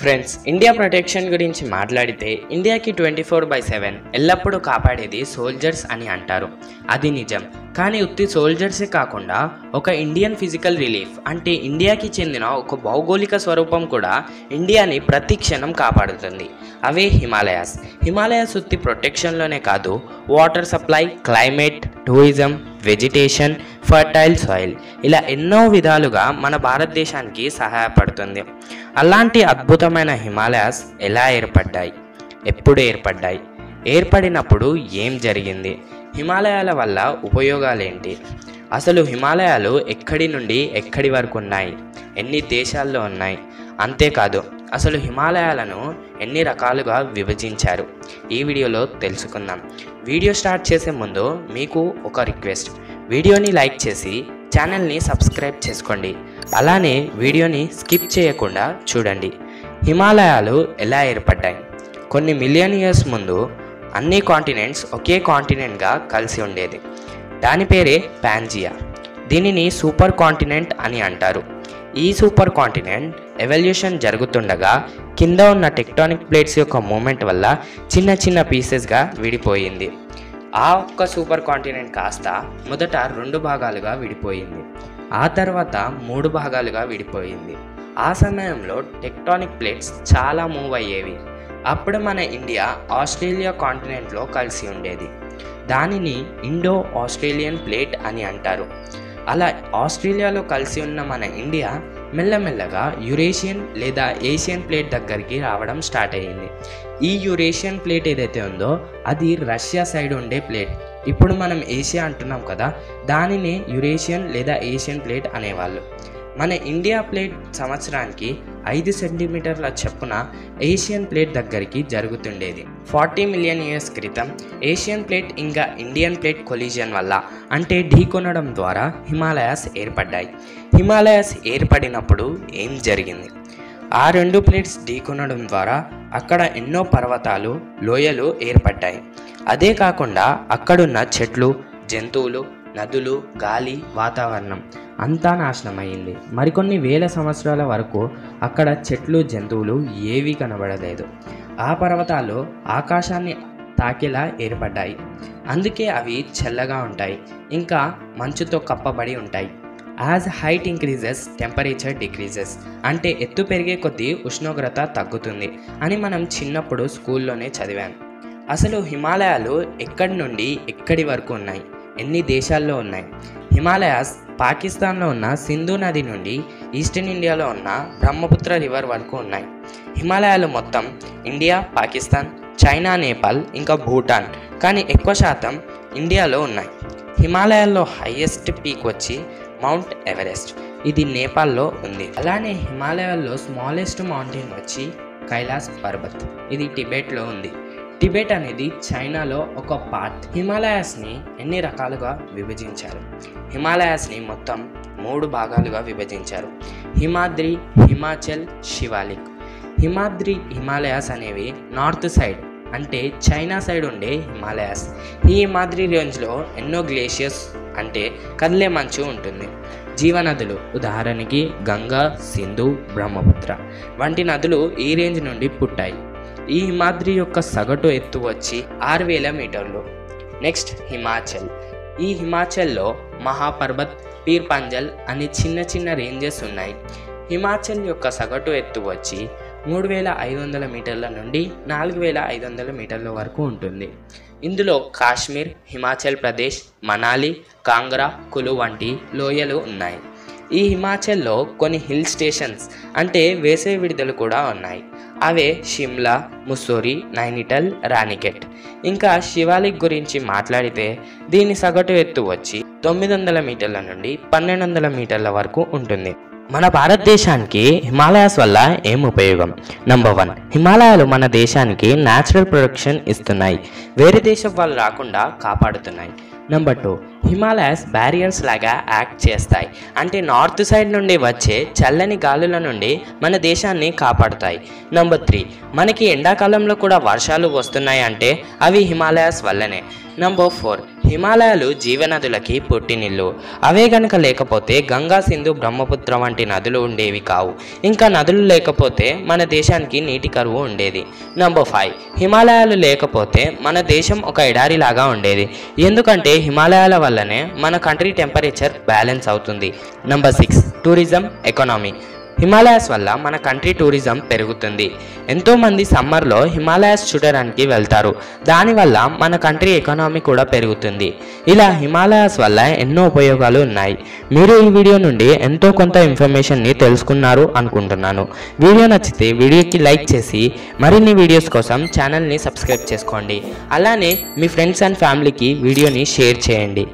Friends, India protection గురించి మాట్లాడితే ఇండియాకి 24/7 ఎల్లప్పుడూ కాపాడేది సోల్జర్స్ అని అంటారు. అది నిజం. కానీ ఉత్తి సోల్జర్సే కాకుండా ఒక ఇండియన్ ఫిజికల్ రిలీఫ్ అంటే ఇండియాకి చెందిన ఒక భౌగోళిక స్వరూపం కూడా ఇండియాని ప్రతి క్షణం కాపాడుతుంది. అవే హిమాలయాస్. హిమాలయాస్ ఉత్తి ప్రొటెక్షన్లోనే కాదు, water supply, climate, tourism, vegetation, fertile soil ఇలా ఎన్నో విధాలుగా మన భారతదేశానికి సహాయపడుతుంది. అలాంటి అద్భుతమైన హిమాలయాస్ ఎలా ఏర్పడ్డాయి, ఎప్పుడు ఏర్పడ్డాయి, ఏర్పడినప్పుడు ఏం జరిగింది, హిమాలయాల వల్ల ఉపయోగాలేంటి, అసలు హిమాలయాలు ఎక్కడి నుండి ఎక్కడి వరకు ఉన్నాయి, ఎన్ని దేశాల్లో ఉన్నాయి, అంతేకాదు అసలు హిమాలయాలను ఎన్ని రకాలుగా విభజించారు, ఈ వీడియోలో తెలుసుకుందాం. వీడియో స్టార్ట్ చేసే ముందు మీకు ఒక రిక్వెస్ట్, వీడియోని లైక్ చేసి ఛానల్ని సబ్స్క్రైబ్ చేసుకోండి. అలానే వీడియోని స్కిప్ చేయకుండా చూడండి. హిమాలయాలు ఎలా ఏర్పడ్డాయి? కొన్ని మిలియన్ ఇయర్స్ ముందు అన్ని కాంటినెంట్స్ ఒకే కాంటినెంట్గా కలిసి ఉండేది. దాని పేరే పాంజియా. దీనిని సూపర్ కాంటినెంట్ అని అంటారు. ఈ సూపర్ కాంటినెంట్ ఎవల్యూషన్ జరుగుతుండగా కింద ఉన్న టెక్టానిక్ ప్లేట్స్ యొక్క మూమెంట్ వల్ల చిన్న చిన్న పీసెస్గా విడిపోయింది. ఆ ఒక్క సూపర్ కాంటినెంట్ కాస్త మొదట 2 భాగాలుగా విడిపోయింది. ఆ తర్వాత 3 భాగాలుగా విడిపోయింది. ఆ సమయంలో టెక్టానిక్ ప్లేట్స్ చాలా మూవ్ అయ్యేవి. అప్పుడు మన ఇండియా ఆస్ట్రేలియా కాంటినెంట్లో కలిసి ఉండేది. దానిని ఇండో ఆస్ట్రేలియన్ ప్లేట్ అని అంటారు. అలా ఆస్ట్రేలియాలో కలిసి ఉన్న మన ఇండియా మెల్లమెల్లగా యురేషియన్ లేదా ఏషియన్ ప్లేట్ దగ్గరికి రావడం స్టార్ట్ అయ్యింది. ఈ యురేషియన్ ప్లేట్ ఏదైతే ఉందో అది రష్యా సైడ్ ఉండే ప్లేట్. ఇప్పుడు మనం ఏషియా అంటున్నాం కదా, దానినే యురేషియన్ లేదా ఏషియన్ ప్లేట్ అనేవాళ్ళు. మన ఇండియా ప్లేట్ సంవత్సరానికి 5 సెంటీమీటర్ల చొప్పున ఏషియన్ ప్లేట్ దగ్గరికి జరుగుతుండేది. 40 మిలియన్ ఇయర్స్ క్రితం ఏషియన్ ప్లేట్ ఇంకా ఇండియన్ ప్లేట్ కొలిజన్ వల్ల అంటే ఢీకొనడం ద్వారా హిమాలయాస్ ఏర్పడ్డాయి. హిమాలయాస్ ఏర్పడినప్పుడు ఏం జరిగింది? ఆ 2 ప్లేట్స్ ఢీకొనడం ద్వారా అక్కడ ఎన్నో పర్వతాలు, లోయలు ఏర్పడ్డాయి. అదే కాకుండా అక్కడున్న చెట్లు, జంతువులు, నదులు, గాలి, వాతావరణం అంతా నాశనమైంది. మరికొన్ని వేల సంవత్సరాల వరకు అక్కడ చెట్లు, జంతువులు ఏవీ కనబడలేదు. ఆ పర్వతాలు ఆకాశాన్ని తాకేలా ఏర్పడ్డాయి. అందుకే అవి చల్లగా ఉంటాయి, ఇంకా మంచుతో కప్పబడి ఉంటాయి. As height increases temperature decreases అంటే ఎత్తు పెరిగే కొద్దీ ఉష్ణోగ్రత తగ్గుతుంది అని మనం చిన్నప్పుడు స్కూల్లోనే చదివాం. అసలు హిమాలయాలు ఎక్కడి నుండి ఎక్కడి వరకు ఉన్నాయి, ఎన్ని దేశాల్లో ఉన్నాయి? హిమాలయాస్ పాకిస్తాన్లో ఉన్న సింధు నది నుండి ఈస్టర్న్ ఇండియాలో ఉన్న బ్రహ్మపుత్ర రివర్ వరకు ఉన్నాయి. హిమాలయాలు మొత్తం ఇండియా, పాకిస్తాన్, చైనా, నేపాల్ ఇంకా భూటాన్, కానీ ఎక్కువ శాతం ఇండియాలో ఉన్నాయి. హిమాలయాల్లో హైయెస్ట్ పీక్ వచ్చి మౌంట్ ఎవరెస్ట్. ఇది నేపాల్లో ఉంది. అలానే హిమాలయాల్లో స్మాలెస్ట్ మౌంటైన్ వచ్చి కైలాస్ పర్వత్. ఇది టిబెట్లో ఉంది. టిబెట్ అనేది చైనాలో ఒక పార్ట్. హిమాలయాస్ని ఎన్ని రకాలుగా విభజించారు? హిమాలయాస్ని మొత్తం 3 భాగాలుగా విభజించారు. హిమాద్రి, హిమాచల్, శివాలిక్. హిమాలయాస్ అనేవి నార్త్ సైడ్ అంటే చైనా సైడ్ ఉండే హిమాలయాస్. ఈ హిమాద్రి రేంజ్లో ఎన్నో గ్లేషియర్స్ అంటే కదిలే మంచు ఉంటుంది. జీవనదులు ఉదాహరణకి గంగా, సింధు, బ్రహ్మపుత్ర వంటి నదులు ఈ రేంజ్ నుండి పుట్టాయి. ఈ హిమాద్రి యొక్క సగటు ఎత్తు వచ్చి 6000 మీటర్లు. నెక్స్ట్ హిమాచల్. ఈ హిమాచల్లో మహాపర్వత్, పీర్ పంజల్ అనే చిన్న చిన్న రేంజెస్ ఉన్నాయి. హిమాచల్ యొక్క సగటు ఎత్తు వచ్చి 3500 మీటర్ల నుండి 4500 మీటర్ల వరకు ఉంటుంది. ఇందులో కాశ్మీర్, హిమాచల్ ప్రదేశ్, మనాలి, కాంగ్రా, కులు వంటి లోయలు ఉన్నాయి. ఈ హిమాచల్లో కొన్ని హిల్ స్టేషన్స్ అంటే వేసవి విడుదలు కూడా ఉన్నాయి. అవే షిమ్లా, ముస్సోరీ, నైనిటల్, రాణికెట్. ఇంకా శివాలిక్ గురించి మాట్లాడితే దీని సగటు ఎత్తు వచ్చి 900 మీటర్ల నుండి 1200 మీటర్ల వరకు ఉంటుంది. మన భారతదేశానికి హిమాలయాస్ వల్ల ఏం ఉపయోగం? నంబర్ 1, హిమాలయాలు మన దేశానికి న్యాచురల్ ప్రొటెక్షన్ ఇస్తున్నాయి. వేరే దేశం వాళ్ళు రాకుండా కాపాడుతున్నాయి. నంబర్ 2, హిమాలయాస్ బ్యారియర్స్ లాగా యాక్ట్ చేస్తాయి. అంటే నార్త్ సైడ్ నుండి వచ్చే చల్లని గాలుల నుండి మన దేశాన్ని కాపాడుతాయి. నంబర్ 3, మనకి ఎండాకాలంలో కూడా వర్షాలు వస్తున్నాయి అంటే అవి హిమాలయాస్ వల్లనే. నంబర్ 4, హిమాలయాలు జీవనదులకి పుట్టినిల్లు. అవే గనక లేకపోతే గంగా, సింధు, బ్రహ్మపుత్ర వంటి నదులు ఉండేవి కావు. ఇంకా నదులు లేకపోతే మన దేశానికి నీటి కరువు ఉండేది. నంబర్ 5, హిమాలయాలు లేకపోతే మన దేశం ఒక ఎడారిలాగా ఉండేది. ఎందుకంటే హిమాలయాల వల్లనే మన కంట్రీ టెంపరేచర్ బ్యాలెన్స్ అవుతుంది. Number 6, tourism, economy. హిమాలయాస్ వల్ల మన కంట్రీ టూరిజం పెరుగుతుంది. ఎంతోమంది సమ్మర్లో హిమాలయాస్ చూడడానికి వెళ్తారు. దానివల్ల మన కంట్రీ ఎకానమీ కూడా పెరుగుతుంది. ఇలా హిమాలయాస్ వల్ల ఎన్నో ఉపయోగాలు ఉన్నాయి. మీరు ఈ వీడియో నుండి ఎంతో కొంత ఇన్ఫర్మేషన్ని తెలుసుకున్నారు అనుకుంటున్నాను. వీడియో నచ్చితే వీడియోకి లైక్ చేసి మరిన్ని వీడియోస్ కోసం ఛానల్ని సబ్స్క్రైబ్ చేసుకోండి. అలానే మీ ఫ్రెండ్స్ అండ్ ఫ్యామిలీకి వీడియోని షేర్ చేయండి.